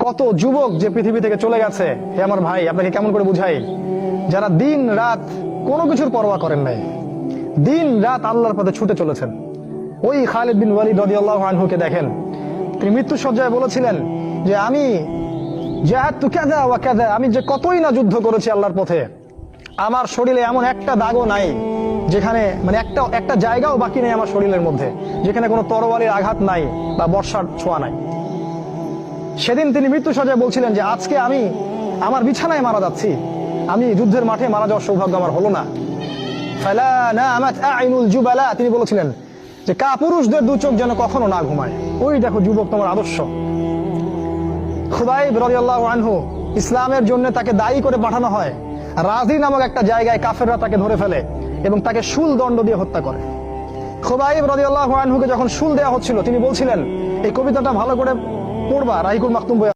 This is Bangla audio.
কত যুবক যে পৃথিবী থেকে চলে গেছে, হে আমার ভাই, আপনাকে কেমন করে বুঝাই, যারা দিন রাত কোনো কিছুর পরোয়া করেন নাই, দিন রাত আল্লাহর পথে ছুটে চলেছেন। ওই খালিদ বিন ওয়ালিদ রাদিয়াল্লাহু আনহুকে দেখেন, তিনি মৃত্যু সজ্জায় বলেছিলেন যে আমি জাহাদতু কাযা ওয়া কাযা, আমি যে কতই না যুদ্ধ করেছি আল্লাহর পথে, আমার শরীরে এমন একটা দাগও নাই যেখানে মানে একটা জায়গাও বাকি নেই আমার শরীরের মধ্যে যেখানে কোনো তরবারির আঘাত নাই বা বর্ষার ছোঁয়া নাই। সেদিন তিনি মৃত্যু সজ্জায় বলছিলেন যে আজকে আমি আমার বিছানায় মারা যাচ্ছি, আমি যুদ্ধের মাঠে মারা যাওয়ার সৌভাগ্য আমার হলো না। ফালা নামাত আইনুল জুবালা, তিনি বলেছিলেন যে কাপুরুষদের দু চোখ যেন কখনো না ঘুমায়। ওই দেখো যুবক, তোমার আদর্শ। খুবাইব রাদিয়াল্লাহু আনহু, ইসলামের জন্য তাকে দায়ী করে পাঠানো হয়, রাজি নামক একটা জায়গায় কাফেররা তাকে ধরে ফেলে এবং তাকে শুল দণ্ড দিয়ে হত্যা করে। খুবাইব রাদিয়াল্লাহু আনহুকে যখন শুল দেওয়া হচ্ছিল, তিনি বলছিলেন, এই কবিতাটা ভালো করে পড়বা, রাহিকুল মাকতুম বই।